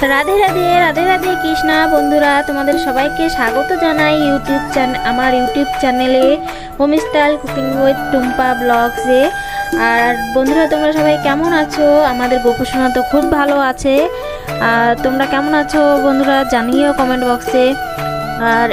রাধে রাধে রাধে রাধে কৃষ্ণা বন্ধুরা, তোমাদের সবাইকে স্বাগত জানাই আমার ইউটিউব চ্যানেলে হোমস্টাইল কুকিং উইথ টুম্পা ব্লগসে। আর বন্ধুরা, তোমরা সবাই কেমন আছো? আমাদের গোপুসোনা তো খুব ভালো আছে। আর তোমরা কেমন আছো বন্ধুরা, জানিও কমেন্ট বক্সে। আর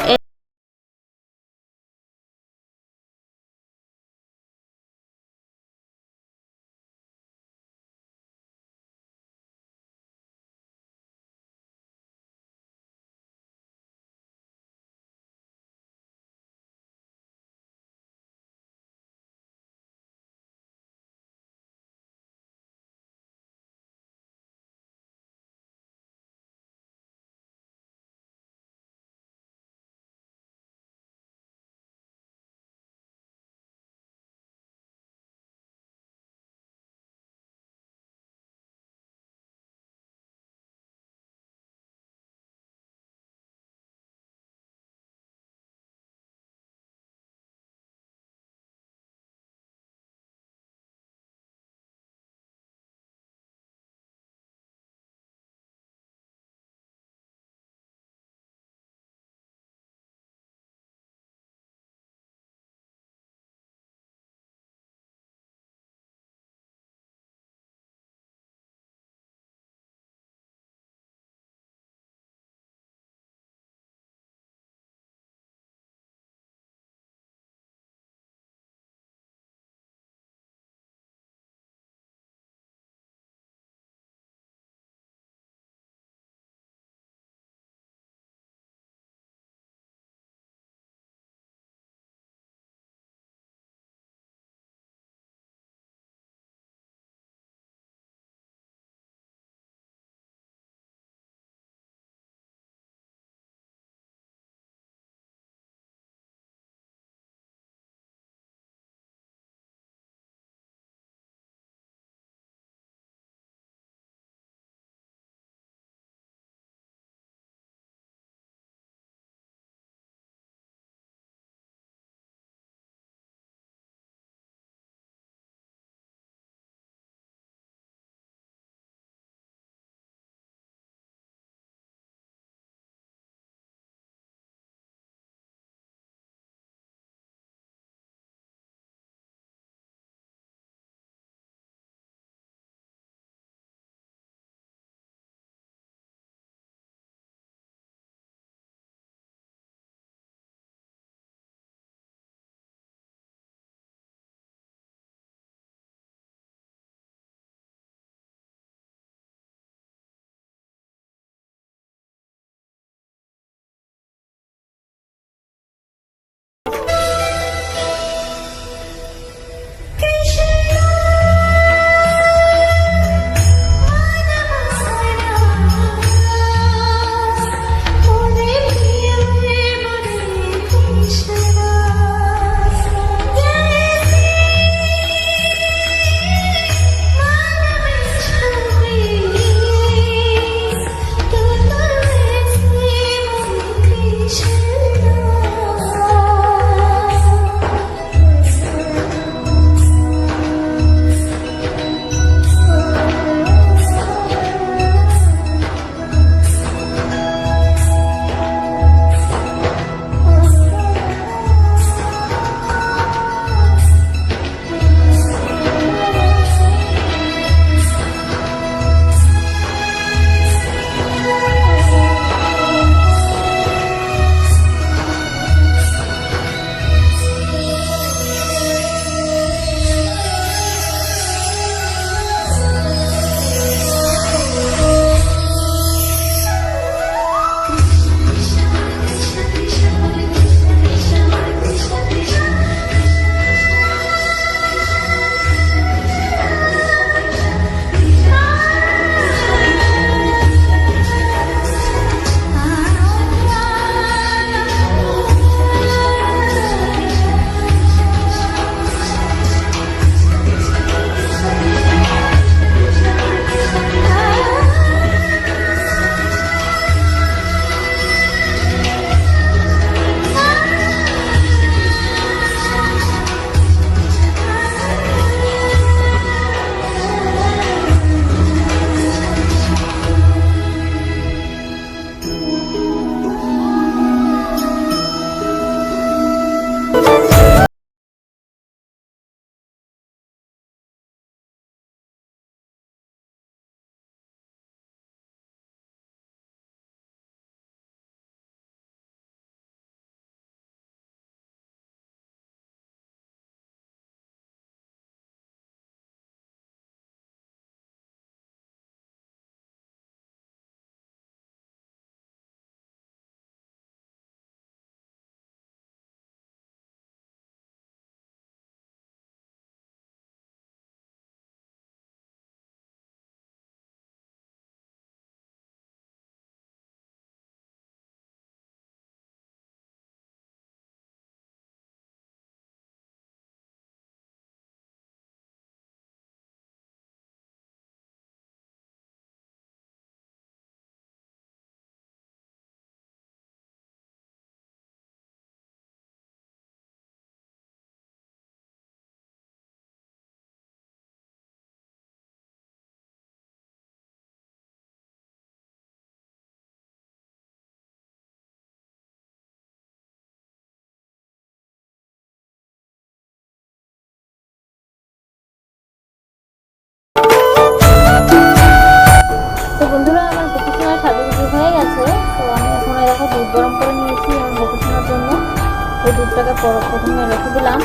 দুধটাকে প্রথমে রেখে দিলাম।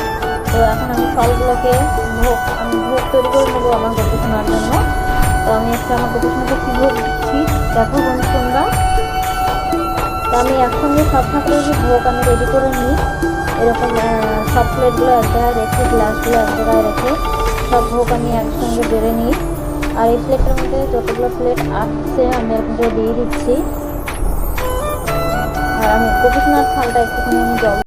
তো এখন আমি ফলগুলোকে ভোগ তৈরি করে নেবো আমার গোপীসোনার জন্য। তো আমি আমার গোপীসোনাকে কী ভোগ দিচ্ছি দেখো বন্ধুরা। তো আমি একসঙ্গে সব ঠাকুরের ভোগ আমি রেডি করে নিই। এরকম সব প্লেটগুলো এক জায়গায় রেখে, গ্লাসগুলো এক জায়গায় রেখে সব ভোগ আমি একসঙ্গে বেড়ে নিই। আর এই প্লেটের মধ্যে যতগুলো প্লেট আসছে আমি এরকম করে দিয়ে দিচ্ছি। আর আমি গোপীসোনার থালটা একটুখানি আমি জল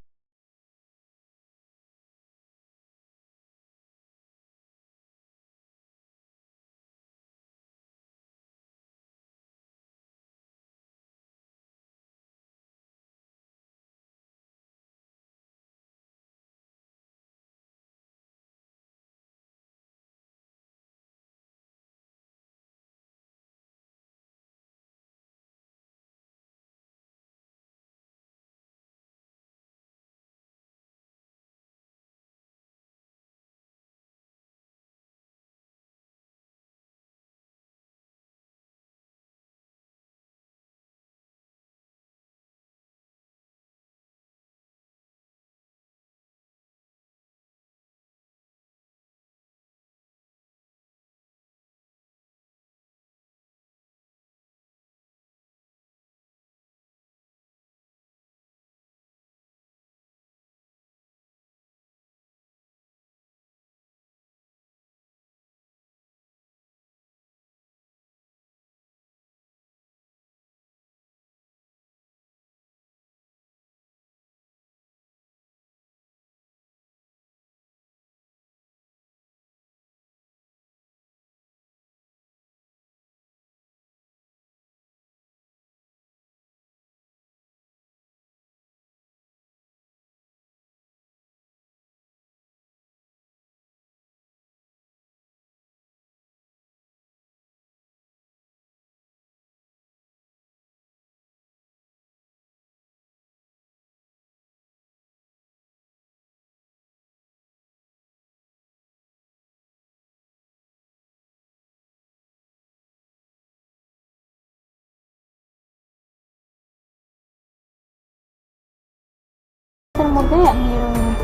মধ্যে আমি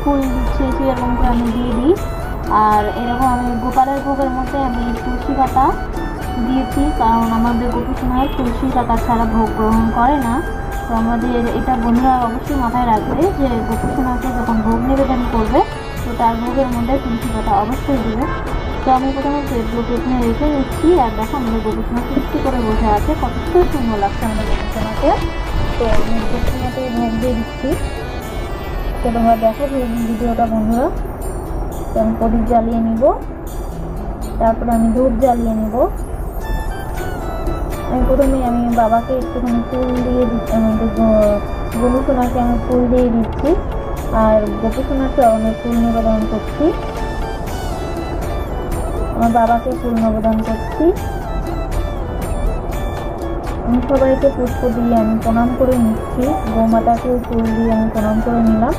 ফুল ছিঁড়ে এরকম করে আমি দিয়ে দিই। আর এরকম আমি গোপালের ভোগের মধ্যে আমি তুলসী পাতা দিয়েছি, কারণ আমাদের গোপীসোনার তুলসী পাতা ছাড়া ভোগ গ্রহণ করে না। তো আমাদের এটা বন্ধুরা অবশ্যই মাথায় রাখবে যে গোপীসোনাকে যখন ভোগ নিবেদন করবে তো তার ভোগের মধ্যে তুলসী পাতা অবশ্যই দেবে। তো আমি প্রথমে প্লেটগুলোকে এখানে রেখে নিচ্ছি। আর দেখো আমাদের গোপীসোনা সৃষ্টি করে বসে আছে, কত সুন্দর লাগছে আমাদের গোপীসোনাকে। তো আমি গোপীসোনাকে ভোগ দিয়ে দিচ্ছি। তো তোমরা দেখো ভিডিওটা বন্ধুরা। তো আমি প্রদীপ জ্বালিয়ে নিব, তারপরে আমি ধূপ জ্বালিয়ে নিব। আমি প্রথমে আমি বাবাকে একটুখানি ফুল দিয়ে দিচ্ছি, আমাদের গোপীসোনাকে আমি ফুল দিয়ে দিচ্ছি। আর গোপীসোনার চরণে ফুল নিবেদন করছি, আমার বাবাকে ফুল নিবেদন করছি। আমি সবাইকে পুষ্প দিয়ে আমি প্রণাম করে নিচ্ছি। গোমাতাকেও ফুল দিয়ে আমি প্রণাম করে নিলাম।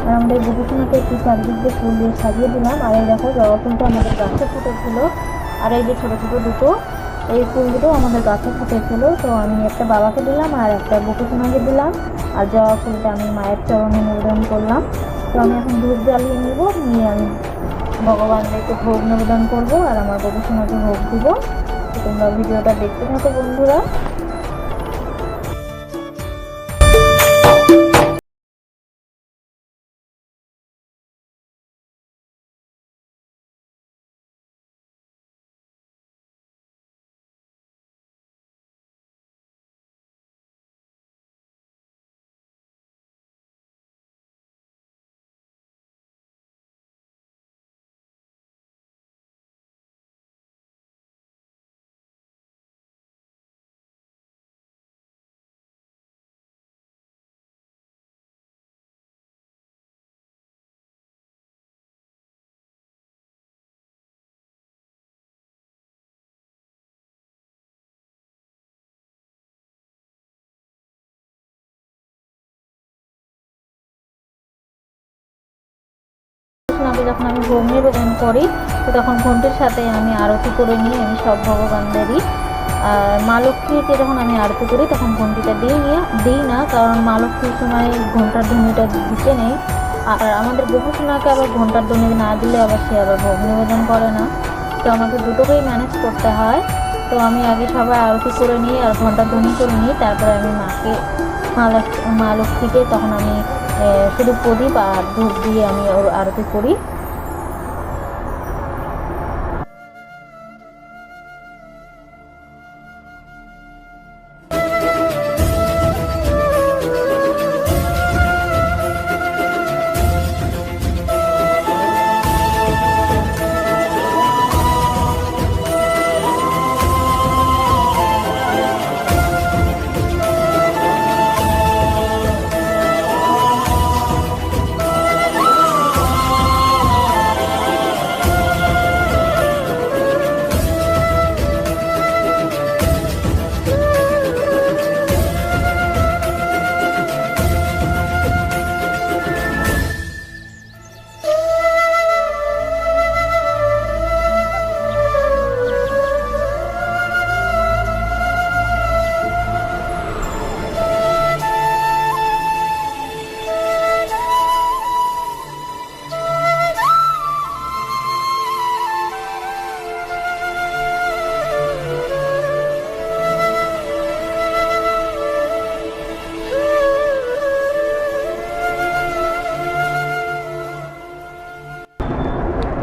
আর আমাদের গোপীসোনাকে একটু চারদিক দিয়ে ফুল দিয়ে সাজিয়ে দিলাম। আর এই দেখো জবা ফুলটা আমাদের গাছে ফুটেছিল। আর এই যে ছোটো ছোটো দুটো এই ফুল দুটো আমাদের গাছে ফুটেছিল। তো আমি একটা বাবাকে দিলাম আর একটা গোপীসোনাকে দিলাম। আর জবা ফুলটা আমি মায়ের চরণে নিবেদন করলাম। তো আমি এখন ধূপ জ্বালিয়ে নিব, নিয়ে আমি ভগবানদেরকে ভোগ নিবেদন করবো আর আমার গোপীসোনাকে ভোগ দিব। তো তোমরা ভিডিওটা দেখতে থাকো বন্ধুরা। যখন আমি ভোগ নিবেদন করি তো তখন ঘন্টের সাথে আমি আরতি করে নিই আমি সব ভগবানদেরই। আর মা লক্ষ্মীকে যখন আমি আরতি করি তখন ঘন্টিটা দিই না, কারণ মা লক্ষ্মীর সময় ঘন্টার ধ্বনিটা দিতে নেই। আর আমাদের গোপুসোনাকে আবার ঘন্টার ধ্বনি না দিলে আবার সে আবার ভোগ নিবেদন করে না, তো আমাকে দুটোকেই ম্যানেজ করতে হয়। তো আমি আগে সবাই আরতি করে নিই আর ঘন্টার ধ্বনি করে নিই, তারপরে আমি মা লক্ষ্মীকে তখন আমি শুধু প্রদীপ আর ধূপ দিয়ে আমি ওর আরতি করি।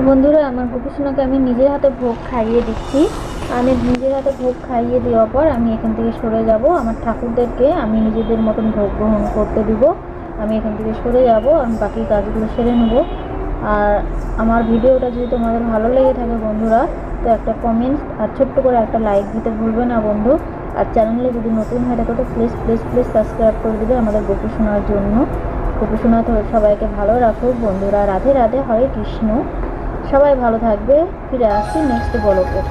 বন্ধুরা, আমার গোপুসোনাকে আমি নিজের হাতে ভোগ খাইয়ে দিচ্ছি। আমি নিজের হাতে ভোগ খাইয়ে দেওয়ার পর আমি এখান থেকে সরে যাব। আমার ঠাকুরদেরকে আমি নিজেদের মতন ভোগ গ্রহণ করতে দিব। আমি এখান থেকে সরে যাব, আমি বাকি কাজগুলো সেরে নেব। আর আমার ভিডিওটা যদি তোমাদের ভালো লেগে থাকে বন্ধুরা, তো একটা কমেন্টস আর ছোট্ট করে একটা লাইক দিতে ভুলবে না বন্ধু। আর চ্যানেলে যদি নতুন হয়ে থাকে তো প্লিজ প্লিজ প্লিজ সাবস্ক্রাইব করে দেবে আমাদের গোপুসোনার জন্য। গোপুসোনা তো সবাইকে ভালো রাখো বন্ধুরা। রাধে রাধে, হরে কৃষ্ণ। সবাই ভালো থাকবে। ফিরে আসছি নেক্সট ব্লগে।